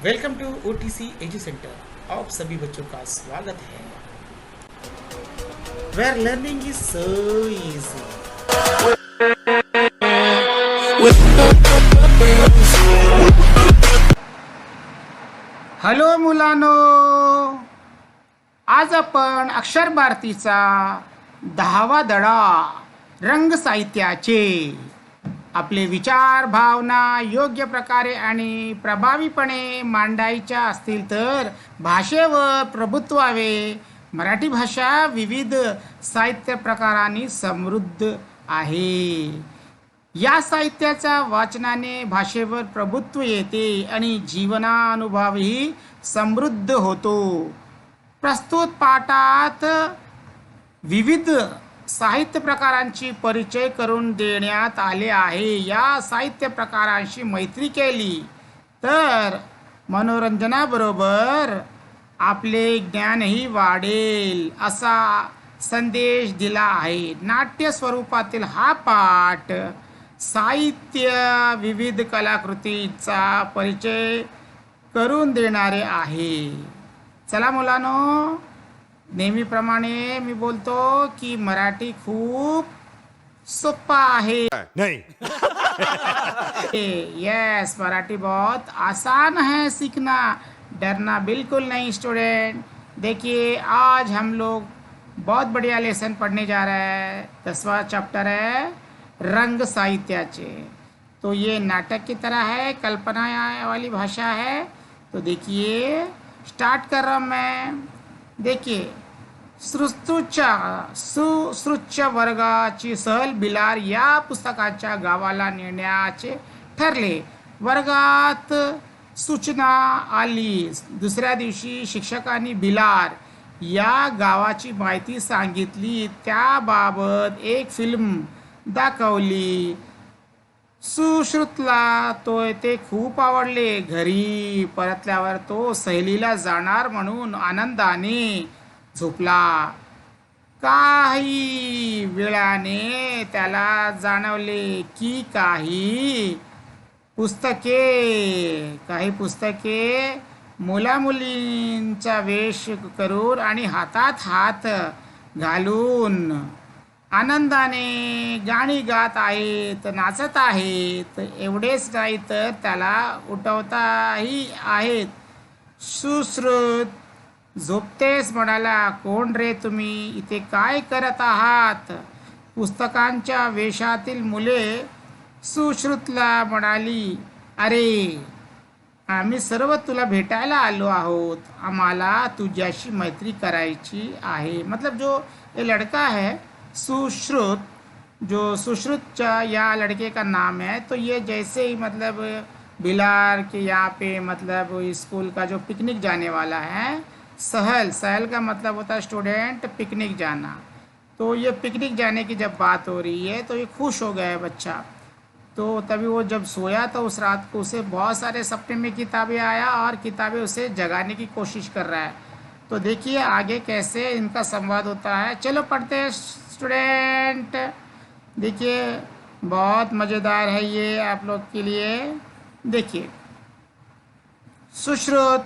Welcome to OTC edu centre. आप सभी बच्चों का स्वागत है। Where learning is so easy. Hello मुलांनो, आज आपण अक्षर भारतीचा 10वा धडा रंग साहित्याचे आपले विचार भावना योग्य प्रकारे आणि प्रभावीपणे मांडायच्या असतील तर भाषेवर प्रभुत्वावे. मराठी भाषा विविध साहित्य प्रकारांनी समृद्ध आहे. या साहित्याच्या वाचनाने भाषेवर प्रभुत्व येते आणि जीवनानुभवही समृद्ध होतो. प्रस्तुत पाठात विविध साहित्य प्रकारांची परिचय करून देण्यात आले आहे. या साहित्य प्रकारांशी मैत्री केली तर मनोरंजनाबरोबर आपले ज्ञानही वाढेल असा संदेश दिला आहे. नाट्य स्वरूपातील हा पाठ साहित्य विविध कलाकृतीचा परिचय करून देणारे आहे. चला मुलांनो, नेहमीप्रमाणे मी बोलतो की मराठी खूप सोपा आहे. नहीं यस, मराठी बहुत आसान है सीखना, डरना बिल्कुल नहीं स्टूडेंट. देखिए आज हम लोग बहुत बढ़िया लेसन पढ़ने जा रहे हैं. 10वां चैप्टर है रंग साहित्याचे. तो ये नाटक की तरह है, कल्पना वाली भाषा है. तो देखिए स्टार्ट कर रहा हूँ मैं. देखिए सुश्रुतच्या वर्गाची सहल बिलार या पुस्तकाच्या गावाला नेण्याचे ठरले. वर्गात सूचना आली. दुसऱ्या दिवशी शिक्षकांनी बिलार या गावाची माहिती सांगितली. त्याबाबत एक फिल्म दाखवली. सुश्रुतला ते खूप आवडले. घरी परतल्यावर तो सहलीला जाणार म्हणून आनंदाने झोपला. काही वेळाने त्याला जाणवले की काही पुस्तके मुलामुलींचा वेश करून आणि हातात हात घालून आनंदाने गाणी गात आहेत, नाचत आहेत. एवढेच नाही तर त्याला उठवताही आहेत. सुश्रुत झोपतेस म्हणाला. कोण रे तुम्ही? इथे काय करत आहात? पुस्तकांच्या वेशातील मुले सुश्रुतला म्हणाली, अरे आम्ही सर्व तुला भेटायला आलो आहोत. आम्हाला तुझ्याशी मैत्री करायची आहे. मतलब जो ये लड़का है सुश्रुत, जो सुश्रुतचा या लड़के का नाम है. तो ये जैसे ही मतलब बिलार के यहाँ पे मतलब स्कूल का जो पिकनिक जाने वाला है, सहल का मतलब होता है स्टूडेंट पिकनिक जाना. तो ये पिकनिक जाने की जब बात हो रही है तो ये खुश हो गया है बच्चा. तो तभी वो जब सोया तो उस रात को उसे बहुत सारे सपने में किताबें आया और किताबें उसे जगाने की कोशिश कर रहा है. तो देखिए आगे कैसे इनका संवाद होता है. चलो पढ़ते हैं स्टूडेंट. देखिए बहुत मज़ेदार है ये आप लोग के लिए. देखिए सुश्रुत,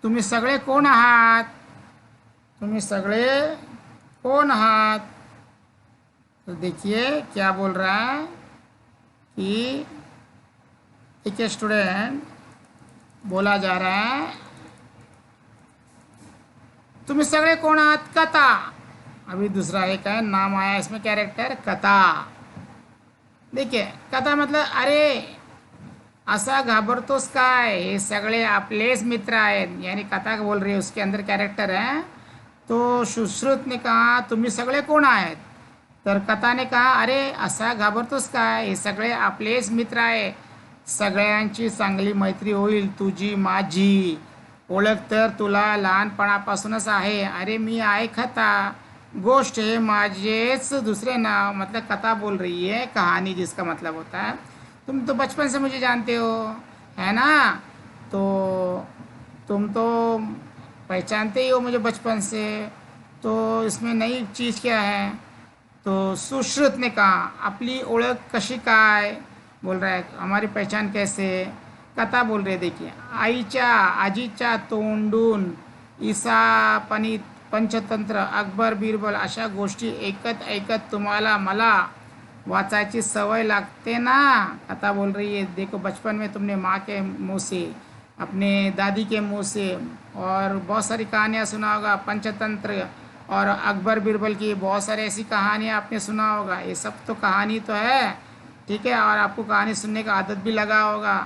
तुम्ही सगळे कोण आहात? तुम्ही सगळे कौन हाथ? तो देखिए क्या बोल रहा है कि एक स्टूडेंट बोला जा रहा है, तुम्ही सगळे कौन आहात? कथा. अभी दूसरा एक है नाम आया इसमें कैरेक्टर कथा. देखिए कथा मतलब अरे असा घाबरतोस काय, हे सगळे आपलेच मित्र आहेत. यानी कथा बोल रही है, उसके अंदर कैरेक्टर है. तो सुश्रुत ने कहा तुम्ही सगळे कोण आहेत? तर कथाने कहा अरे असा घाबरतोस काय, हे सगळे आपलेच मित्र आहे. सगळ्यांची चांगली मैत्री होईल तुझी माझी. ओळख तर तुला लहानपणापासूनच आहे. अरे मी आहे कथा. गोष्ट है माझेच दुसरे नाव. मतलब कथा बोल रही है, कहानी जिसका मतलब होता है. तुम तो बचपन से मुझे जानते हो है ना, तो तुम तो पहचानते ही हो मुझे बचपन से. तो इसमें नई चीज़ क्या है? तो सुश्रुत ने कहा आपली ओळख कशी काय? बोल रहा है हमारी पहचान कैसे? कथा बोल रहे, देखिए. आईच्या आजीच्या तोंडून इसापनीत पंचतंत्र, अकबर, बिरबल अशा गोष्टी ऐकत ऐकत तुम्हाला मला वाचायची सवय लागते ना. कथा बोल रही है, देखो बचपन में तुमने माँ के मुँह से, अपने दादी के मुँह से और बहुत सारी कहानियाँ सुना होगा, पंचतंत्र और अकबर बिरबल की बहुत सारी ऐसी कहानियाँ आपने सुना होगा. ये सब तो कहानी तो है, ठीक है, और आपको कहानी सुनने का आदत भी लगा होगा.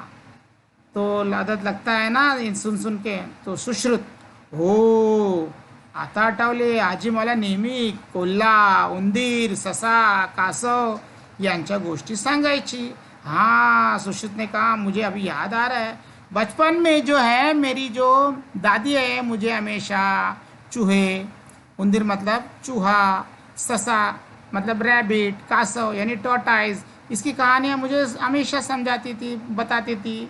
तो आदत लगता है ना सुन सुन के. तो सुश्रुत, हो आता आठवले, आजी मला नेहमी कोल्हा, उंदीर, ससा, कासव यांच्या गोष्टी सांगायची. हाँ, सुश्रुत ने कहा, मुझे अभी याद आ रहा है, बचपन में जो है मेरी जो दादी है मुझे हमेशा चूहे, उंदीर मतलब चूहा, ससा मतलब रैबिट, कासव यानी टॉर्टाइज, इसकी कहानियाँ मुझे हमेशा समझाती थी, बताती थी.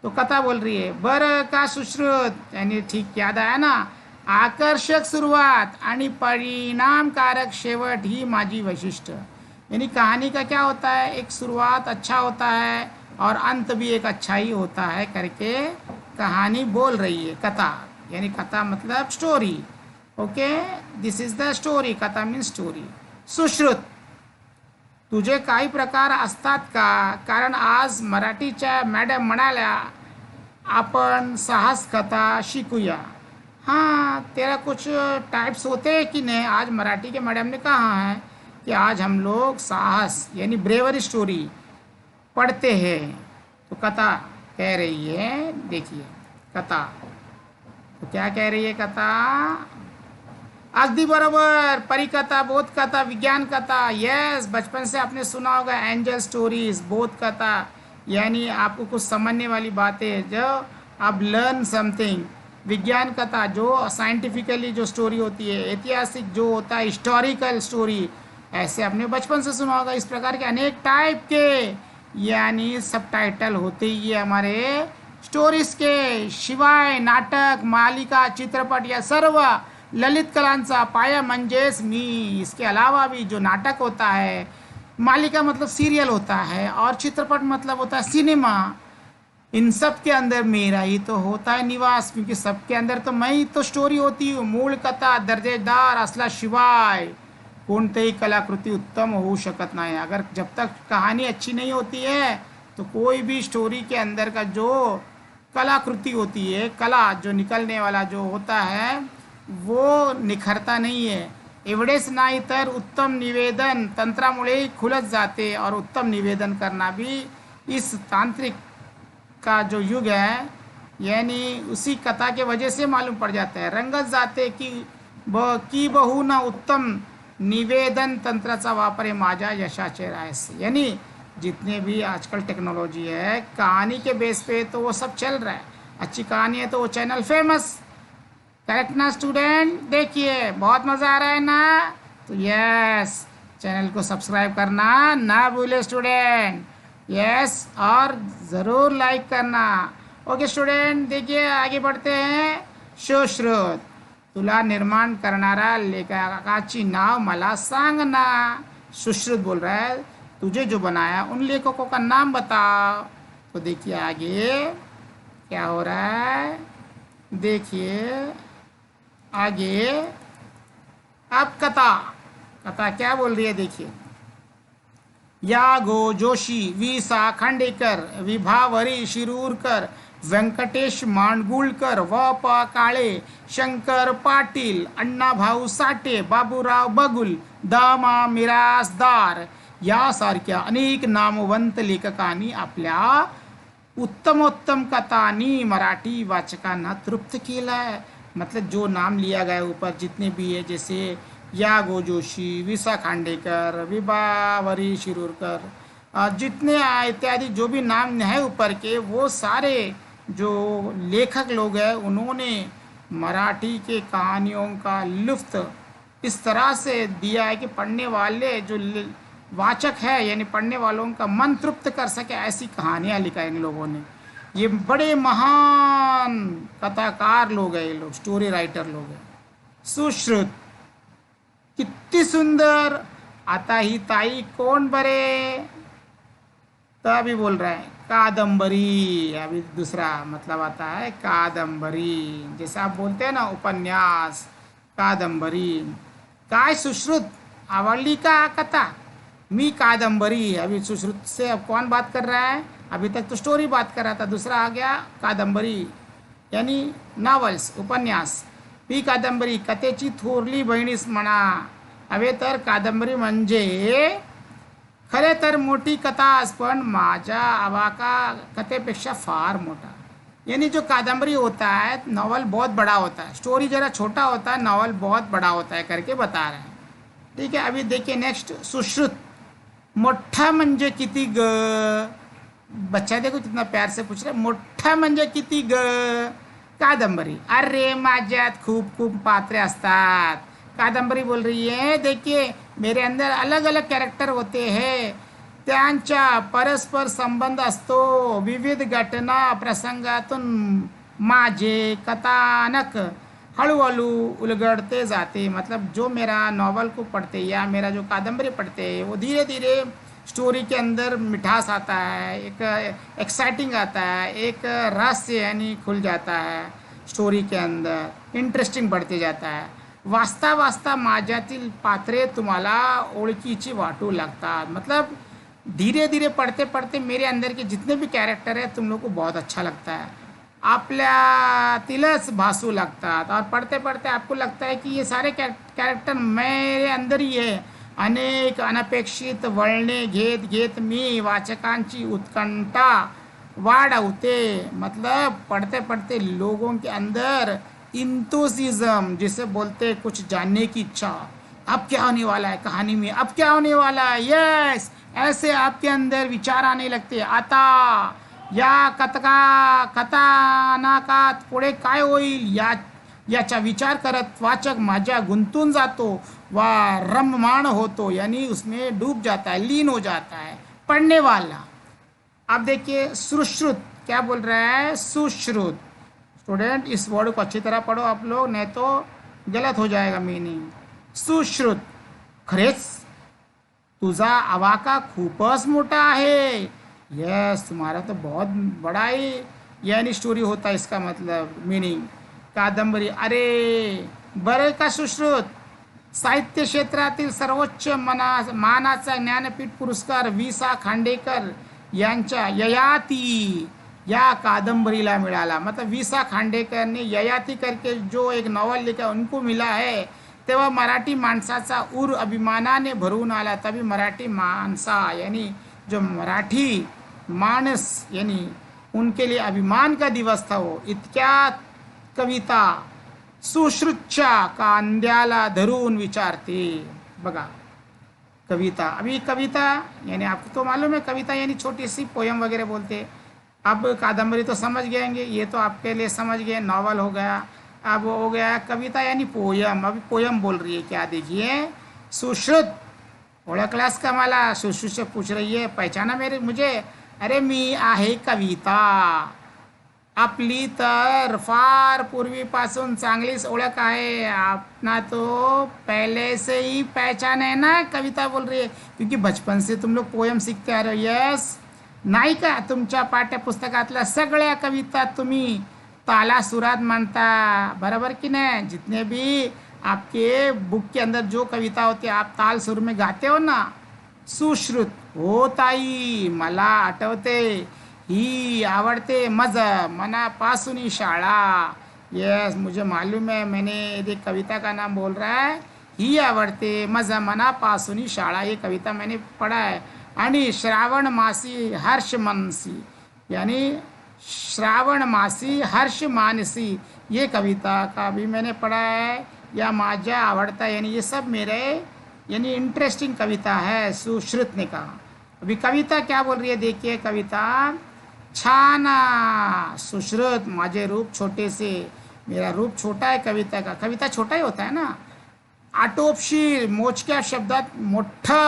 तो कथा बोल रही है, बरं का सुश्रुत, यानी ठीक याद आया ना. आकर्षक सुरुवात आणि परिणामकारक शेवट ही माझी वैशिष्ट्य. यानी कहानी का क्या होता है, एक शुरुआत अच्छा होता है और अंत भी एक अच्छा ही होता है करके कहानी बोल रही है. कथा यानी कथा मतलब story. Okay, this is the story. कथा मीन्स स्टोरी. सुश्रुत, तुझे काही प्रकार असतात का, कारण आज मराठीच्या मॅडम म्हणाल्या आपण साहस कथा शिकूया. हाँ, तेरा कुछ टाइप्स होते हैं कि नहीं. आज मराठी के मैडम ने कहा है कि आज हम लोग साहस यानी ब्रेवरी स्टोरी पढ़ते हैं. तो कथा कह रही है, देखिए कथा तो क्या कह रही है कथा. अगदी बरोबर, परिकथा, बोध कथा, विज्ञान कथा. यस, बचपन से आपने सुना होगा एंजल स्टोरीज, बोध कथा, यानी आपको कुछ समझने वाली बातें जो आप लर्न समथिंग. विज्ञान कथा जो साइंटिफिकली जो स्टोरी होती है, ऐतिहासिक जो होता है हिस्टोरिकल स्टोरी, ऐसे आपने बचपन से सुना होगा. इस प्रकार के अनेक टाइप के यानी सब टाइटल होते ही है हमारे स्टोरीज के. शिवाय नाटक, मालिका, चित्रपट या सर्व ललित कलांचा पाया म्हणजेच मी. इसके अलावा भी जो नाटक होता है, मालिका मतलब सीरियल होता है, और चित्रपट मतलब होता है सिनेमा, इन सब के अंदर मेरा ही तो होता है निवास, क्योंकि सबके अंदर तो मैं ही तो स्टोरी होती हूँ. मूळ कथा दर्जेदार असल्याशिवाय कोणतीही कलाकृती उत्तम होऊ शकत नाही. अगर जब तक कहानी अच्छी नहीं होती है तो कोई भी स्टोरी के अंदर का जो कलाकृति होती है, कला जो निकलने वाला जो होता है वो निखरता नहीं है. एवढेच नाही तर उत्तम निवेदन तंत्रामुळे खुलत जाते, और उत्तम निवेदन करना भी इस तांत्रिक का जो युग है यानी उसी कथा के वजह से मालूम पड़ जाता है. रंगत जाते की बहु ना उत्तम निवेदन तंत्राचा वापर है माझ्या यशाचे रहस्य. यानी जितने भी आजकल टेक्नोलॉजी है कहानी के बेस पे तो वो सब चल रहा है. अच्छी कहानी है तो वो चैनल फेमस. करेक्ट ना स्टूडेंट. देखिए बहुत मज़ा आ रहा है ना. तो यस, चैनल को सब्सक्राइब करना ना भूले स्टूडेंट. यस, और ज़रूर लाइक करना. ओके स्टूडेंट, देखिए आगे बढ़ते हैं. सुश्रुत, तुला निर्माण करणारा लेखकाची नाव मला सांग ना. सुश्रुत बोल रहा है, तुझे जो बनाया उन लेखकों का नाम बताओ. तो देखिए आगे क्या हो रहा है, देखिए आगे. अब कथा क्या बोल रही है, देखिए. या गो जोशी, वी सा खांडेकर, विभावरी शिरूरकर, व्यंकटेश मांडगुळकर, व प काळे, शंकर पाटील, अण्णाभाऊ साठे, बाबूराव बगुल, दामा मिरासदार यासारख्या अनेक नामवंत लेखकांनी आपल्या उत्तमोत्तम कथांनी मराठी वाचकांना तृप्त केला है. मतलब जो नाम लिया गया ऊपर जितने भी है, जैसे यागो जोशी, विसा खांडेकर, विभावरी शिरूरकर, जितने इत्यादि जो भी नाम है ऊपर के, वो सारे जो लेखक लोग हैं उन्होंने मराठी के कहानियों का लुफ्त इस तरह से दिया है कि पढ़ने वाले जो वाचक है यानी पढ़ने वालों का मन तृप्त कर सके, ऐसी कहानियाँ लिखा इन लोगों ने. ये बड़े महान कथाकार लोग हैं, ये लोग स्टोरी राइटर लोग हैं. सुश्रुत, किती सुंदर. आता ही ताई कोण बरे. तभी बोल रहा है, कादंबरी। अभी दूसरा मतलब आता है कादंबरी, जैसे आप बोलते हैं ना उपन्यास, कादंबरी। काय सुश्रुत, आवडली का कथा? मी कादंबरी। अभी सुश्रुत से अब कौन बात कर रहा है? अभी तक तो स्टोरी बात कर रहा था, दूसरा आ गया कादंबरी, यानी नॉवेल्स, उपन्यास। मी कादंबरी कथेची थोरली बहिणीस म्हणा. हवे तर कादंबरी म्हणजे खरे तर मोठी कथाच, पण माझ्या आवाका कथेपेक्षा फार मोठा. यानी जो कादंबरी होता है, नॉवल बहुत बड़ा होता है, स्टोरी जरा छोटा होता है, नॉवल बहुत बड़ा होता है करके बता रहे हैं. ठीक है, अभी देखिए नेक्स्ट सुश्रुत. मोठा म्हणजे किती ग? बच्चा देखो कितना प्यार से पूछ रहा है, मोठा म्हणजे किती ग? कादंबरी. अरे माझ्यात खूप खूप पात्रे असतात. कादंबरी बोल रही है देखिए मेरे अंदर अलग अलग कैरेक्टर होते हैं, त्यांचा परस्पर संबंध असतो. विविध घटना प्रसंगातून माझे कथानक हळूहळू उलगड़ते जाते. मतलब जो मेरा नॉवल को पढ़ते या मेरा जो कादंबरी पढ़ते हैं, वो धीरे धीरे स्टोरी के अंदर मिठास आता है, एक एक्साइटिंग आता है, एक रहस्य यानी खुल जाता है स्टोरी के अंदर, इंटरेस्टिंग बढ़ते जाता है. वाचता वाचता माझ्यातील पात्रे तुम्हाला ओळखीची वाटू लागतात. मतलब धीरे धीरे पढ़ते पढ़ते मेरे अंदर के जितने भी कैरेक्टर है तुम लोग को बहुत अच्छा लगता है, आपल्यातीलच भासू लागतात. और पढ़ते पढ़ते आपको लगता है कि ये सारे कैरेक्टर मेरे अंदर ही है. अनेक अनपेक्षित वळणे घेत घेत मी वाचकांची उत्कंठा वाढवते. मतलब पढ़ते पढ़ते लोगों के अंदर इंतुसिज्म, जिसे बोलते कुछ जानने की इच्छा, अब क्या होने वाला है कहानी में, अब क्या होने वाला है, यस, ऐसे आपके अंदर विचार आने लगते. आता या कथानकात पुढे काय होईल याचा विचार करत वाचक माझ्या गुंतून जातो व रममाण होतो, यानी उसमें डूब जाता है, लीन हो जाता है पढ़ने वाला. अब देखिए सुश्रुत क्या बोल रहा है, सुश्रुत. स्टूडेंट इस वर्ड को अच्छी तरह पढ़ो आप लोग, नहीं तो गलत हो जाएगा मीनिंग. सुश्रुत, खरेच तुझा आवाका खूपच मोठा आहे. यस, तुम्हारा तो बहुत बड़ा ही यानी स्टोरी होता है, इसका मतलब मीनिंग. कादंबरी, अरे बरे का सुश्रुत, साहित्य क्षेत्रातील सर्वोच्च मानाचा ज्ञानपीठ पुरस्कार वि.सा. खांडेकर यांच्या ययाती या कादंबरीला मिळाला. मतलब वि.सा. खांडेकर ने ययाती करके जो एक नॉवल लिखा उनको मिला है. तेव्हा मराठी माणसाचा उर अभिमानाने भरून आला. तभी मराठी माणसा यानी जो मराठी माणस यानी उनके लिए अभिमान का दिवस था वो. इतक्या कविता सुश्रुतच्या कांद्याला धरून विचारते. बघा कविता, अभी कविता यानी आपको तो मालूम है कविता यानी छोटी सी पोयम वगैरह बोलते. अब कादंबरी तो समझ गएंगे, ये तो आपके लिए समझ गए, नॉवल हो गया. अब हो गया कविता यानी पोयम. अभी पोयम बोल रही है क्या, देखिए. सुश्रुत, ओळखलास का मला? सुश्रुत से पूछ रही है, पहचाना मुझे? अरे मी आहे कविता. आपली तर फार पूर्वीपासून चांगलीच ओळख आहे. अपना तो पहले से ही पहचान है ना. कविता बोल रही है क्योंकि बचपन से तुम लोग पोयम सीखते आ रहे हो. यस, नाही का तुमच्या पाठ्यपुस्तकातल्या सगळ्या कविता तुम्ही ताला सुरात म्हणता, बराबर की नहीं. जितने भी आपके बुक के अंदर जो कविता होती है आप ताल सुर में गाते हो ना. सुश्रुत, हो ताई मला आठवते, ही आवडते मज मनापासून शाळा. यस, मुझे मालूम है, मैंने ये कविता का नाम बोल रहा है. ही आवडते मज मनापासून शाळा, ये कविता मैंने पढ़ा है. आणि श्रावण मासी हर्ष मनसी यानी श्रावण मासी हर्ष मानसी, ये कविता का भी मैंने पढ़ा है. या माझ्या आवड़ता यानी ये सब मेरे यानी इंटरेस्टिंग कविता है, सुश्रुत ने कहा. अभी कविता क्या बोल रही है देखिए. कविता, छाना सुश्रुत, माझे रूप छोटे से, मेरा रूप छोटा है कविता का. कविता छोटा ही होता है ना. आटोपशील, मोजक्या शब्दात मोठा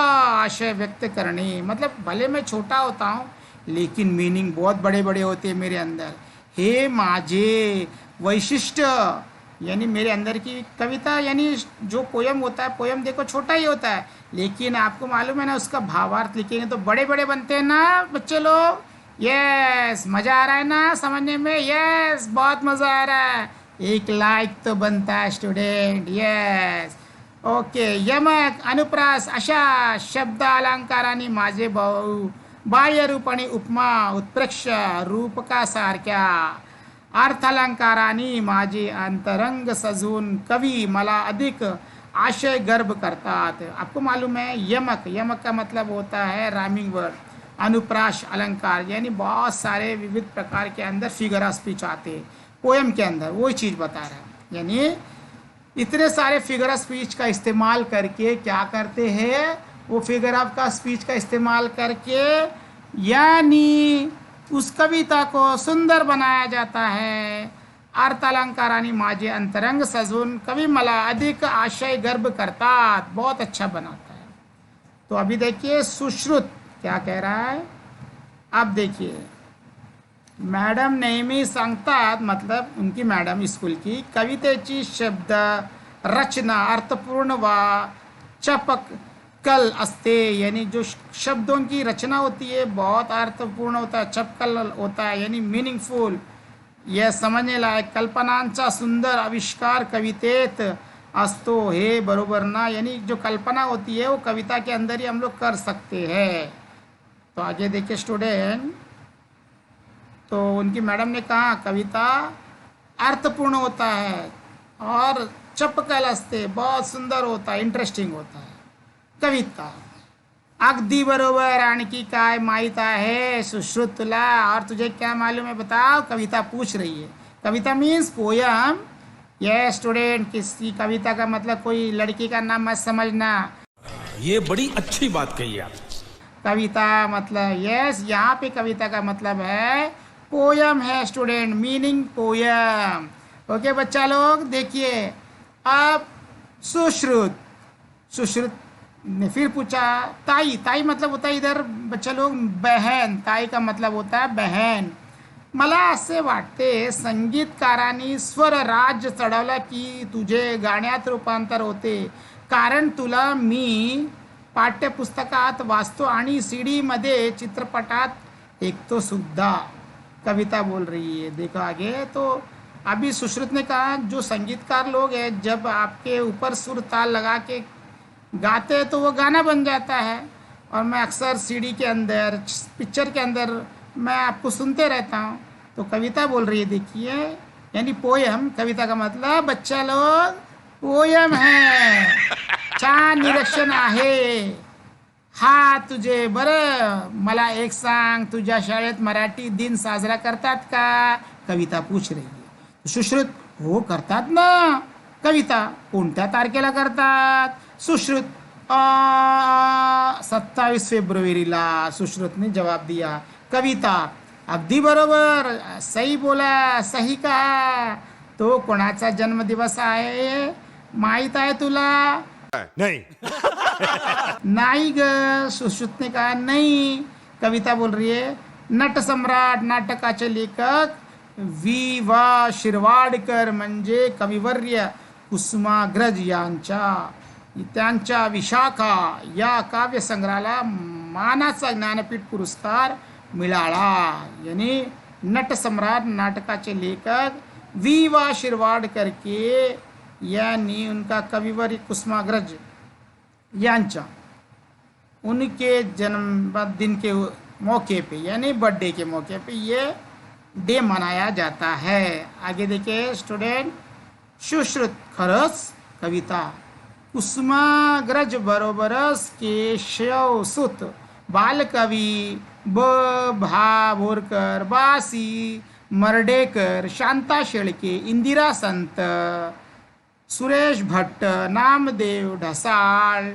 आशय व्यक्त करणे. मतलब भले मैं छोटा होता हूँ लेकिन मीनिंग बहुत बड़े बड़े होते हैं मेरे अंदर. हे माझे वैशिष्ट्य यानी मेरे अंदर की कविता यानी जो पोयम होता है, पोयम देखो छोटा ही होता है लेकिन आपको मालूम है ना उसका भावार्थ लिखेंगे तो बड़े बड़े बनते हैं ना बच्चे लोग. यस, मजा आ रहा है ना समझने में? यस, बहुत मजा आ रहा है। एक लाइक तो बनता है स्टूडेंट। Yes, okay. यमक, अनुप्रास अशा शब्द अलंकारांनी माझे भाऊ बाह्य रूप आणि उपमा उत्प्रेक्ष रूपकासारख्या अर्थालंकारांनी माझे अंतरंग सजून कवी मला अधिक आशय गर्भ करतात। आपको मालूम है यमक, यमक का मतलब होता है राइमिंग वर्ड। अनुप्रास अलंकार यानी बहुत सारे विविध प्रकार के अंदर फिगर ऑफ स्पीच आते हैं पोएम के अंदर, वही चीज़ बता रहा है। यानी इतने सारे फिगर ऑफ स्पीच का इस्तेमाल करके क्या करते हैं, वो फिगर ऑफ का स्पीच का इस्तेमाल करके यानी उस कविता को सुंदर बनाया जाता है। अर्थालंकारांनी माझे अंतरंग सजून कवि मला अधिक आशय गर्भ करतात, बहुत अच्छा बनाता है। तो अभी देखिए सुश्रुत क्या कह रहा है। अब देखिए, मॅडम नेहमी सांगतात, मतलब उनकी मॅडम स्कूल की, कवितेची शब्द रचना अर्थपूर्ण व चपक कल असते। यानी जो शब्दों की रचना होती है बहुत अर्थपूर्ण होता है, चपकल होता है, यानी मीनिंगफुल, यह समझने लायक, कल्पनांचा सुंदर आविष्कार कवितेत असतो। हे बरोबर ना? यानी जो कल्पना होती है वो कविता के अंदर ही हम लोग कर सकते हैं। तो आगे देखिए स्टूडेंट, तो उनकी मैडम ने कहा कविता अर्थपूर्ण होता है और चपकल असते, बहुत सुंदर होता है, इंटरेस्टिंग होता है कविता। अगदी बरोबर। आणखी काय माहीत आहे सुश्रुत तुला? और तुझे क्या मालूम है बताओ? कविता पूछ रही है। कविता मीन्स पोयम। ये स्टूडेंट, किसी कविता का मतलब कोई लड़की का नाम मत समझना। ये बड़ी अच्छी बात कही आप। कविता मतलब यस, यहाँ पे कविता का मतलब है पोयम है स्टूडेंट, मीनिंग पोयम। ओके बच्चा लोग, देखिए अब सुश्रुत, सुश्रुत ने फिर पूछा ताई, ताई मतलब होता है इधर बच्चा लोग बहन, ताई का मतलब होता है बहन। मला असे वाटते संगीतकारांनी स्वर राज चढवला की तुझे गाण्यात रूपांतर होते, कारण तुला मी पाठ्यपुस्तकात वाचतो आणि सीडी मध्ये चित्रपटात ऐकतो सुद्धा। कविता बोल रही है, देखो आगे। तो अभी सुश्रुत ने कहा जो संगीतकार लोग हैं जब आपके ऊपर सुर ताल लगा के गाते हैं तो वो गाना बन जाता है, और मैं अक्सर सीडी के अंदर, पिक्चर के अंदर मैं आपको सुनते रहता हूँ। तो कविता बोल रही है, देखिए, यानी पोयम, कविता का मतलब बच्चा लोग पोयम है। छान निरीक्षण आहे हा तुझे। बरं मला एक सांग, तुझ्या शाळेत मराठी दिन साजरा करतात का? कविता पूछ रही है। सुश्रुत, हो करतात ना। कविता, कोणत्या तारखेला करतात? सुश्रुत, 27 फेब्रुवारीला, सुश्रुतने जवाब दिया। कविता, अगदी बरोबर, सही बोला, सही कहा। तो कोणाचा जन्मदिवस आहे माहित आहे तुला? नहीं। नाही ग, सुश्रुत ने कहा नहीं। कविता बोल रही है नट सम्राट नाटकाचे लेखक वि वा शिरवाडकर म्हणजे कविवर्य कुसुमाग्रज त्यांच्या विशाखा या काव्यसंग्रहाला मानाचा ज्ञानपीठ पुरस्कार मिळाला। यानी नटसम्राट नाटकाचे लेखक वि वा शिरवाडकर के यानी उनका कविवर्य कुसुमाग्रज यांचा उनके जन्मदिन के मौके पे यानी बर्थडे के मौके पे ये डे मनाया जाता है। आगे देखिए स्टूडेंट, सुश्रुत, खरंच? कविता, कुसुमाग्रज बरोबरच केशव सुत बालकवी ब भा बोरकर, बासी मर्डेकर, शांता शेळके, इंदिरा संत, सुरेश भट्ट, नामदेव ढसाळ,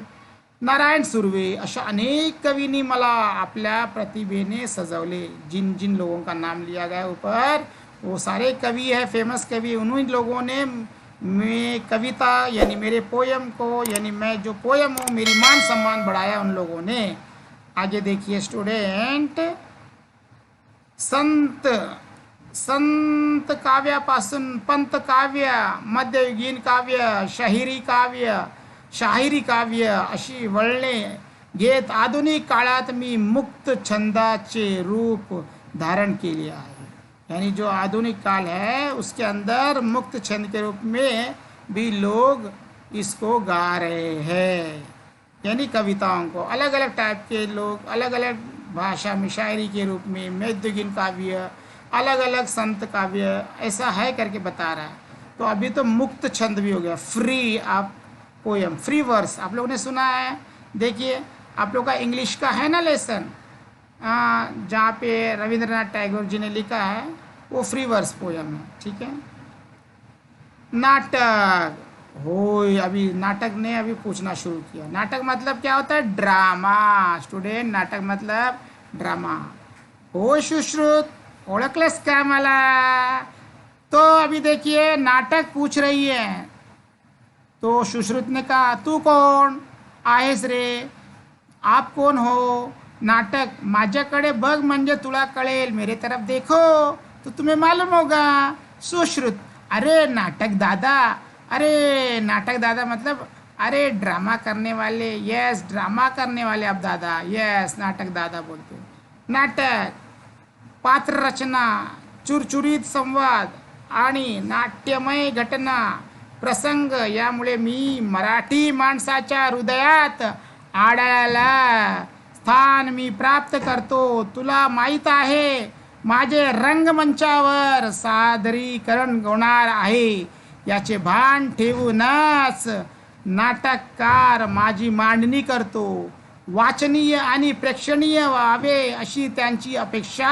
नारायण सुर्वे अशा अनेक कवींनी मला आपल्या प्रतिभेने सजवले। जिन जिन लोगों का नाम लिया गया ऊपर वो सारे कवि है, फेमस कवि। उन्हीं लोगों ने मैं कविता यानी मेरे पोयम को, यानी मैं जो पोयम हूँ मेरी मान सम्मान बढ़ाया उन लोगों ने। आगे देखिए स्टूडेंट, संत, संत काव्यापासून पंत काव्य, मध्ययुगीन काव्य, शाहिरी काव्य अशी वळणे घेत आधुनिक काळात मी मुक्त छंदाचे रूप धारण के लिया है। यानी जो आधुनिक काल है उसके अंदर मुक्त छंद के रूप में भी लोग इसको गा रहे हैं। यानी कविताओं को अलग अलग टाइप के लोग अलग अलग भाषा में शायरी के रूप में, मध्ययुगीन काव्य, अलग अलग संत काव्य, ऐसा है करके बता रहा है। तो अभी तो मुक्त छंद भी हो गया, फ्री आप पोयम, फ्री वर्स आप लोगों ने सुना है। देखिए आप लोग का इंग्लिश का है ना लेसन, जहाँ पे रविंद्रनाथ टैगोर जी ने लिखा है वो फ्री वर्स पोयम है, ठीक है। नाटक हो, अभी नाटक ने अभी पूछना शुरू किया। नाटक मतलब क्या होता है? ड्रामा स्टूडेंट, नाटक मतलब ड्रामा। हो सुश्रुत, ओळखलंस का मला? तो अभी देखिए नाटक पूछ रही है, तो सुश्रुत ने कहा तू कौन आहेस रे, आप कौन हो? नाटक, माझ्याकडे बघ म्हणजे तुला कळेल, मेरे तरफ देखो तो तुम्हें मालूम होगा। सुश्रुत, अरे नाटक दादा, अरे नाटक दादा मतलब अरे ड्रामा करने वाले, यस ड्रामा करने वाले आप दादा, यस नाटक दादा बोलते। नाटक, पात्र रचना, चुरचुरीत संवाद आणि नाट्यमय घटना प्रसंग, यामुळे मी मराठी माणसाच्या हृदयात आढळायला स्थान मी प्राप्त करतो। तुला माहीत आहे माझे रंगमंचावर सादरीकरण होणार आहे, याचे भान ठेवूनच नाटककार माझी मांडणी करतो। वाचनीय आणि प्रेक्षणीय व्हावे अशी त्यांची अपेक्षा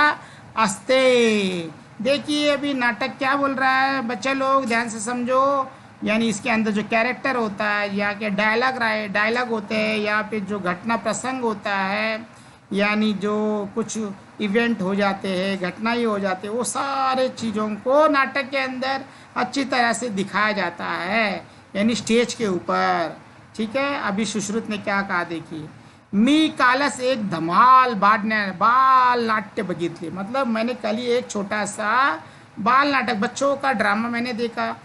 असते। देखिए अभी नाटक क्या बोल रहा है बच्चे लोग, ध्यान से समझो। यानी इसके अंदर जो कैरेक्टर होता है या के डायलॉग होते हैं, या फिर जो घटना प्रसंग होता है, यानी जो कुछ इवेंट हो जाते हैं, घटना ही हो जाते हैं, वो सारे चीज़ों को नाटक के अंदर अच्छी तरह से दिखाया जाता है, यानी स्टेज के ऊपर, ठीक है। अभी सुश्रुत ने क्या कहा देखिए, मी कालच एक धमाल बाल नाट्य बघितले, मतलब मैंने कल ही एक छोटा सा बाल नाटक, बच्चों का ड्रामा मैंने देखा।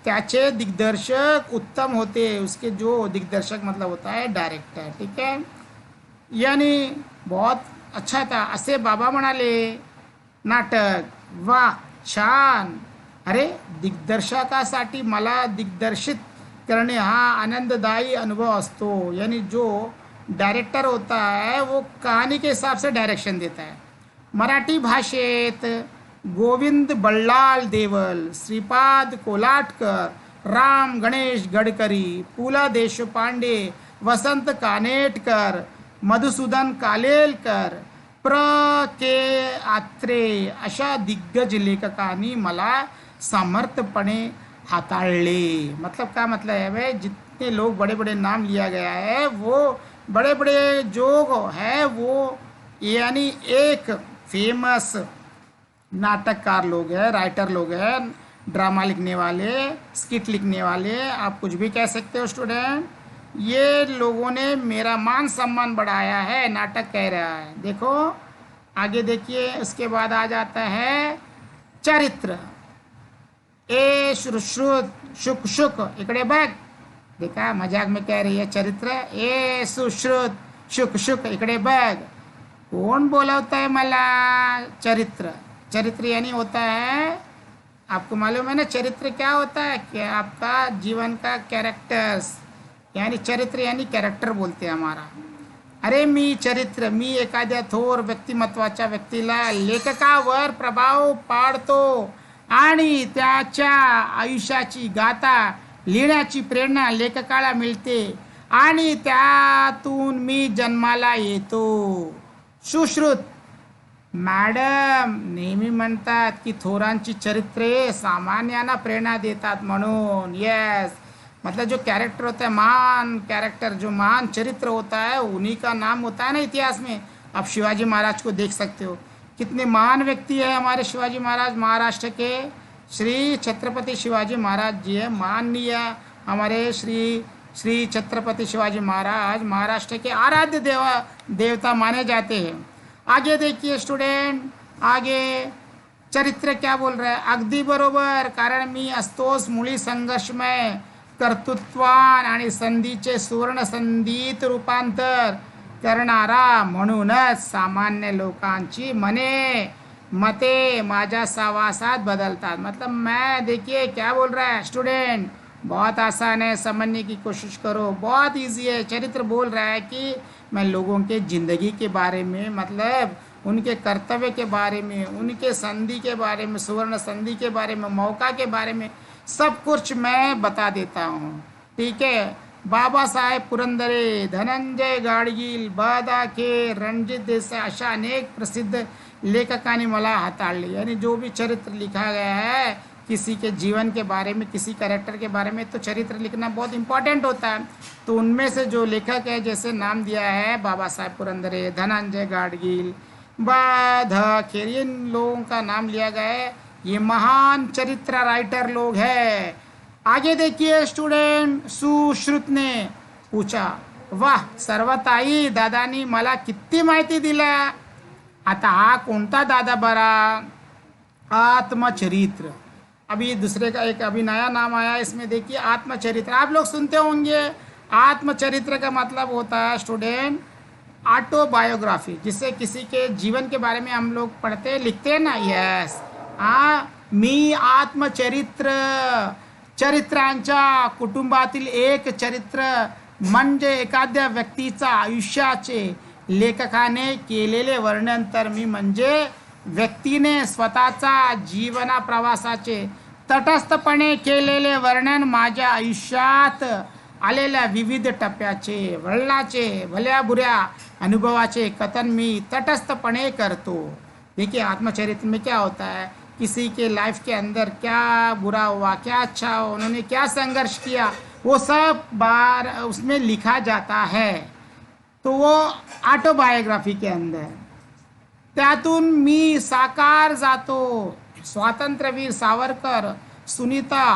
त्याचे दिग्दर्शक उत्तम होते, उसके जो दिग्दर्शक मतलब होता है डायरेक्टर, ठीक है, यानी बहुत अच्छा था असे बाबा म्हणाले। नाटक, वा छान, अरे दिग्दर्शकासाठी मला दिग्दर्शित करणे हा आनंददायी अनुभव असतो। यानी जो डायरेक्टर होता है वो कहानी के हिसाब से डायरेक्शन देता है। मराठी भाषेत गोविंद बल्लाळ देवल, श्रीपाद कोल्हाटकर, राम गणेश गडकरी, पु ल देशपांडे, वसंत कानेटकर, मधुसूदन कालेलकर, प्र के आत्रे अशा दिग्गज लेखकांनी मला समर्थपणे हाताळले। मतलब क्या मतलब है भाई, जितने लोग बड़े बड़े नाम लिया गया है वो बड़े बड़े जो है वो यानी एक फेमस नाटककार लोग हैं, राइटर लोग हैं, ड्रामा लिखने वाले, स्किट लिखने वाले, आप कुछ भी कह सकते हो स्टूडेंट। ये लोगों ने मेरा मान सम्मान बढ़ाया है, नाटक कह रहा है। देखो आगे देखिए, उसके बाद आ जाता है चरित्र। ए सुश्रुत शुक शुक, इकडे बघ, देखा मजाक में कह रही है चरित्र। ए सुश्रुत शुक शुक, इकडे बघ, कौन बोलवता है मला? चरित्र, चरित्र यानी होता है, आपको मालूम है ना चरित्र क्या होता है? कि आपका जीवन का कैरेक्टर्स, यानी चरित्र यानी कैरेक्टर बोलते हैं हमारा। अरे मी चरित्र, मी एखाद्या थोर व्यक्तिमत्वाच्या व्यक्तीला लेखकावर प्रभाव पाडतो आणि त्याच्या आयुष्याची गाथा लिहिण्याची प्रेरणा लेखकाला मिळते आणि त्यातून मी जन्माला येतो। सुश्रुत, मॅडम नेहमी म्हणतात की थोरांची चरित्रे सामान्यांना प्रेरणा देतात म्हणून। यस, मतलब जो कैरेक्टर होता है, महान कैरेक्टर, जो महान चरित्र होता है, उन्हीं का नाम होता है ना इतिहास में। आप शिवाजी महाराज को देख सकते हो, कितने महान व्यक्ति है हमारे शिवाजी महाराज, महाराष्ट्र के श्री छत्रपति शिवाजी महाराज जी है, माननीय हमारे श्री छत्रपति शिवाजी महाराज महाराष्ट्र के आराध्य देवता माने जाते हैं। आगे देखिए स्टूडेंट, आगे चरित्र क्या बोल रहा है? अगदी बरोबर, कारण मी असतोच मुळी संघर्षमय कर्तृत्वान आणि संधीचे सुवर्ण संधीत रूपांतर करणारा म्हणूनच सामान्य लोकांची मते माझ्या सहवासात बदलतात. मतलब मैं, देखिए क्या बोल रहा है स्टूडेंट, बहुत आसान है, समझने की कोशिश करो, बहुत इजी है. चरित्र बोल रहा है कि मैं लोगों के ज़िंदगी के बारे में, मतलब उनके कर्तव्य के बारे में, उनके संधि के बारे में, सुवर्ण संधि के बारे में, मौका के बारे में सब कुछ मैं बता देता हूँ. ठीक है. बाबासाहेब पुरंदरे, धनंजय गाडगीळ, ब.दा. खेर, रणजित देसाई अशा अनेक प्रसिद्ध लेखकांनी मला हाताळले. यानी जो भी चरित्र लिखा गया है किसी के जीवन के बारे में, किसी कैरेक्टर के बारे में, तो चरित्र लिखना बहुत इम्पोर्टेंट होता है. तो उनमें से जो लेखक है, जैसे नाम दिया है बाबा साहेब पुरंदरे, धनंजय गाडगीळ, ब.दा. खेर, इन लोगों का नाम लिया गया है. ये महान चरित्र राइटर लोग हैं. आगे देखिए स्टूडेंट, सुश्रुत ने पूछा, वाह सर्वताई, दादानी मला किती माहिती दिल्या. आता हा कोणता दादा बरा? आत्मचरित्र. अभी दूसरे का एक अभी नया नाम आया इसमें, देखिए आत्मचरित्र. आप लोग सुनते होंगे, आत्मचरित्र का मतलब होता है स्टूडेंट ऑटोबायोग्राफी, जिससे किसी के जीवन के बारे में हम लोग पढ़ते लिखते हैं ना. यस, मी आत्मचरित्र, चरित्रांच्या कुटुंबातील एक चरित्र म्हणजे एखाद्या व्यक्तीचा आयुष्याचे लेखकाने केलेले वर्णन. तर मी म्हणजे व्यक्तीने स्वतःचा जीवना प्रवासाचे तटस्थपणे केलेले वर्णन, माझ्या आयुष्यात आलेल्या विविध टप्प्याचे, वळणाचे, भल्या बुऱ्या अनुभवाचे कथन मी तटस्थपणे करतो. देखिए आत्मचरित्र में क्या होता है, किसी के लाइफ के अंदर क्या बुरा हुआ, क्या अच्छा हुआ, उन्होंने क्या संघर्ष किया, वो सब बार उसमें लिखा जाता है. तो वो ऑटोबायोग्राफी के अंदर. त्यातून मी साकार जातो. स्वातंत्र्यवीर सावरकर, सुनीता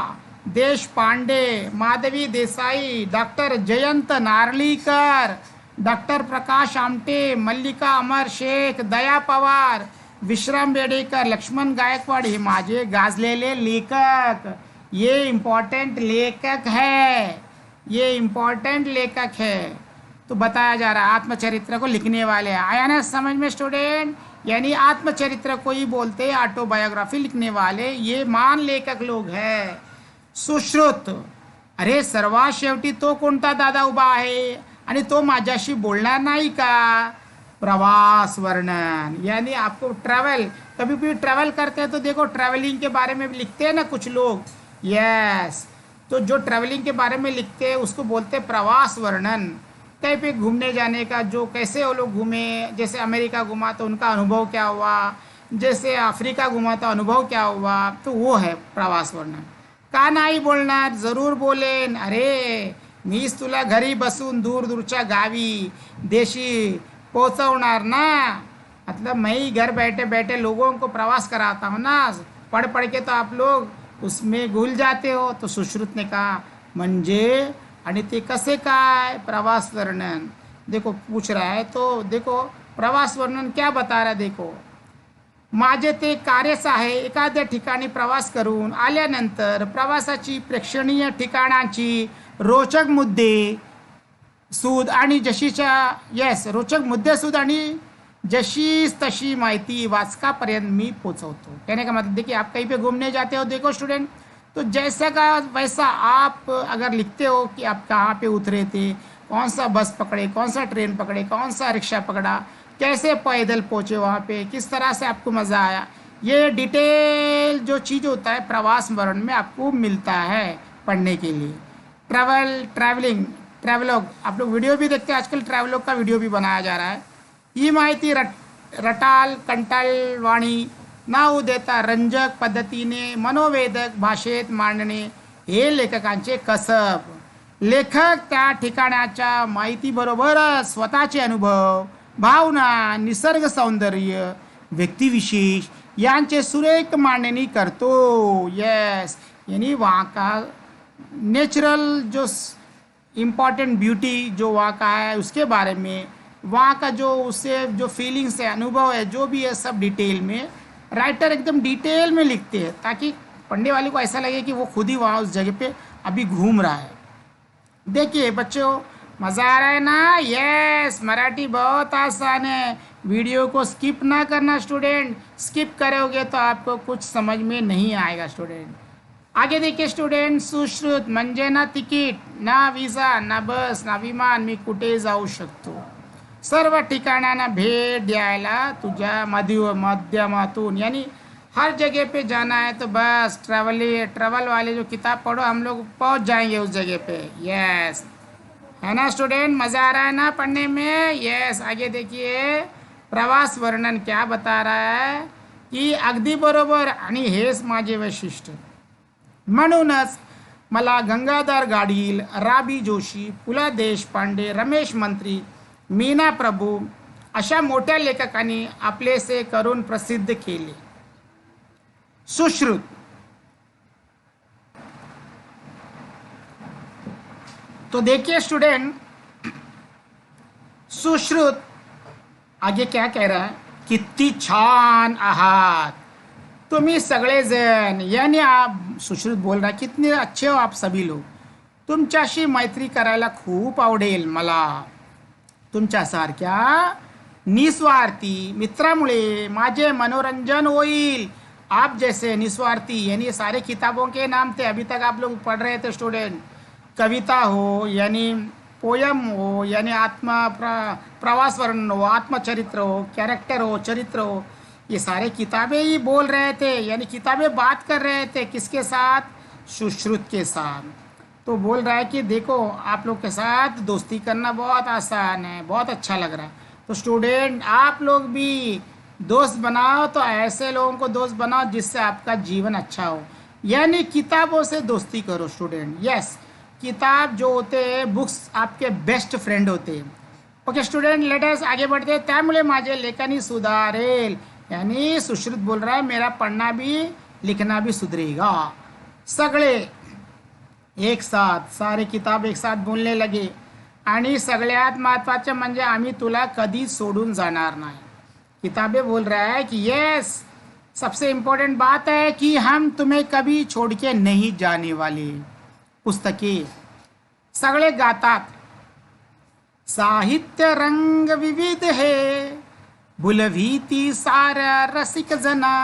देशपांडे, माधवी देसाई, डॉक्टर जयंत नार्लीकर, डॉक्टर प्रकाश आमटे, मल्लिका अमर शेख, दया पवार, विश्राम बेडेकर, लक्ष्मण गायकवाड, हे माझे गाजलेले लेखक. ये इम्पोर्टेंट लेखक है, ये इम्पोर्टेंट लेखक है. तो बताया जा रहा है आत्मचरित्र को लिखने वाले. आया ना समझ में स्टूडेंट? यानी आत्मचरित्र को ही बोलते हैं ऑटोबायोग्राफी लिखने वाले, ये महान लेखक लोग हैं. सुश्रुत, अरे सर्वात शेवटी तो कोणता दादा उभा आहे आणि तो माझ्याशी बोलणार नाही का? प्रवास वर्णन, यानी आपको ट्रैवल, कभी भी ट्रैवल करते हैं तो देखो ट्रैवलिंग के बारे में लिखते हैं ना कुछ लोग. यस, तो जो ट्रैवलिंग के बारे में लिखते हैं उसको बोलते हैं प्रवास वर्णन. कहीं पे घूमने जाने का, जो कैसे वो लोग घूमे, जैसे अमेरिका घूमा तो उनका अनुभव क्या हुआ, जैसे अफ्रीका घूमा तो अनुभव क्या हुआ, तो वो है प्रवास वर्णन. का नाही बोलणार? जरूर बोलेन. अरे मीच तुला घरी बसून दूर दूरच्या गावी देशी पोहोचवणार ना. मतलब मैं ही घर बैठे बैठे लोगों को प्रवास कराता हूँ ना. पढ़ पढ़ के तो आप लोग उसमें घुल जाते हो. तो सुश्रुत ने कहा म्हणजे, आणि ते कसे काय प्रवास वर्णन. देखो पूछ रहा है, तो देखो प्रवास वर्णन क्या बता रहा है. देखो, माझे ते कार्यच आहे, एखाद्या ठिकाणी प्रवास करून आल्यानंतर प्रवासाची प्रेक्षणीय ठिकाणांची रोचक मुद्दे सूद आणि जशीच्या, यस, रोचक मुद्दे सूद आणि जशीच तशी माहिती वाचकापर्यंत मी पोचवतो. कहने का मतलब, देखिए आप कहीं पे घूमने जाते हो, देखो स्टूडेंट, तो जैसा का वैसा आप अगर लिखते हो कि आप कहाँ पे उतरे थे, कौन सा बस पकड़े, कौन सा ट्रेन पकड़े, कौन सा रिक्शा पकड़ा, कैसे पैदल पहुँचे वहाँ पे, किस तरह से आपको मज़ा आया, ये डिटेल जो चीज़ होता है प्रवास वर्णन में आपको मिलता है पढ़ने के लिए. ट्रैवलिंग, ट्रैवलॉग, आप लोग वीडियो भी देखते हैं आजकल, ट्रैवलॉग का वीडियो भी बनाया जा रहा है. ही माहिती रटाल कंटाळवाणी नाव देता रंजक पद्धतीने मनोवेदक भाषेत मांडणे हे लेखकांचे कसब. लेखक त्या ठिकाणाच्या माहितीबरोबरच स्वतःचे अनुभव, भावना, निसर्ग सौंदर्य, व्यक्तिविशेष यांचे सुरेख मांडणी करतो. यस, यानी वहाँ का नेचुरल जो इम्पॉर्टेंट ब्यूटी जो वहाँ का है उसके बारे में, वहाँ का जो उससे जो फीलिंग्स है, अनुभव है, जो भी है सब डिटेल में राइटर एकदम डिटेल में लिखते हैं, ताकि पढ़ने वाले को ऐसा लगे कि वो खुद ही वहाँ उस जगह पे अभी घूम रहा है. देखिए बच्चों, मज़ा आ रहा है ना? यस, मराठी बहुत आसान है। वीडियो को स्किप ना करना स्टूडेंट, स्किप करोगे तो आपको कुछ समझ में नहीं आएगा स्टूडेंट। आगे देखिए स्टूडेंट, सुश्रुत म्हणजे ना तिकीट, ना विजा, ना बस, ना विमान, मी कुठे जाऊ शकतो। सर्व ठिकाणांना भेट द्यायला तुझ्या माध्यमातून, यानी हर जगह पे जाना है तो बस ट्रैवल वाले जो किताब पढ़ो, हम लोग पहुंच जाएंगे उस जगह पे। यस, है ना स्टूडेंट? मज़ा आ रहा है ना पढ़ने में? यस। आगे देखिए, प्रवास वर्णन क्या बता रहा है की अगदी बरोबर आणि हेच माझे वैशिष्ट्य, म्हणूनच मला गंगाधर गाडगीळ, राबी जोशी, पु ल देशपांडे, रमेश मंत्री, मीना प्रभू अशा मोठ्या लेखकांनी आपलेसे करून प्रसिद्ध केले। सुश्रुत, तो देखिए स्टूडेंट, सुश्रुत आगे क्या कह रहा है, किती छान आहात तुम्ही सगळेजण, यानी आप, सुश्रुत बोल रहा है कितने अच्छे हो आप सभी लोग, तुमच्याशी मैत्री करायला खूप आवडेल मला, तुमच्यासारख्या निस्वार्थी मित्रामुळे माझे मनोरंजन होईल। आप जैसे निस्वार्थी, यानी सारे किताबों के नाम थे अभी तक आप लोग पढ़ रहे थे स्टूडेंट। कविता हो, यानी पोयम हो, यानी प्रवास वर्णन हो, आत्मचरित्र हो, कैरेक्टर हो, चरित्र हो, ये सारे किताबें ही बोल रहे थे, यानी किताबें बात कर रहे थे किसके साथ? सुश्रुत के साथ। तो बोल रहा है कि देखो आप लोग के साथ दोस्ती करना बहुत आसान है, बहुत अच्छा लग रहा है। तो स्टूडेंट आप लोग भी दोस्त बनाओ, तो ऐसे लोगों को दोस्त बनाओ जिससे आपका जीवन अच्छा हो, यानी किताबों से दोस्ती करो स्टूडेंट। यस, किताब जो होते हैं, बुक्स आपके बेस्ट फ्रेंड होते हैं। ओके स्टूडेंट, लेट अस आगे बढ़ते हैं। त्यामुळे माझे लेखनी सुधारेल, यानी सुश्रुत बोल रहा है मेरा पढ़ना भी लिखना भी सुधरेगा। सगळे एक साथ, सारे किताब एक साथ बोलने लगे, आणि सगळ्यात महत्त्वाचे म्हणजे आम्ही तुला कधी सोडून जाणार नाही। किताबें बोल रहा है कि यस, सबसे इम्पोर्टेंट बात है कि हम तुम्हें कभी छोड़ के नहीं जाने वाले। पुस्तके सगळे गातात, साहित्य रंग विविध है, भुलभीती साऱ्या रसिक जना,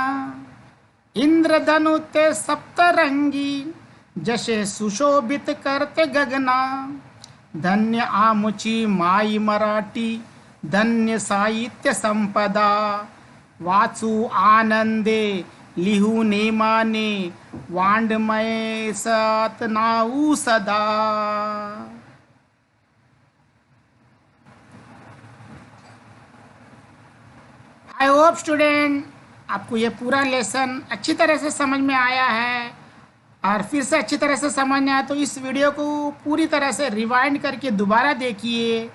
इंद्रधनु ते सप्तरंगी, जसे सुशोभित करते गगना, धन्य आमुची माई मराठी, धन्य साहित्य संपदा, वाचू आनंदे, लिहू नेमाने, वांडमय सत नाऊ सदा। आई होप स्टूडेंट आपको ये पूरा लेसन अच्छी तरह से समझ में आया है, और फिर से अच्छी तरह से समझना है तो इस वीडियो को पूरी तरह से रिवाइंड करके दोबारा देखिए,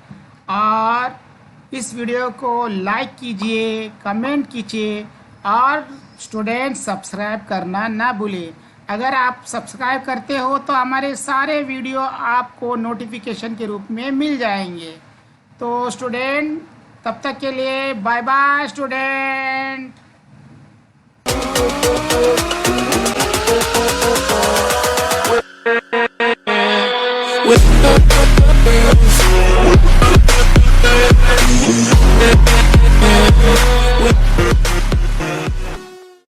और इस वीडियो को लाइक कीजिए, कमेंट कीजिए, और स्टूडेंट सब्सक्राइब करना ना भूलें। अगर आप सब्सक्राइब करते हो तो हमारे सारे वीडियो आपको नोटिफिकेशन के रूप में मिल जाएंगे। तो स्टूडेंट तब तक के लिए बाय बाय स्टूडेंट। with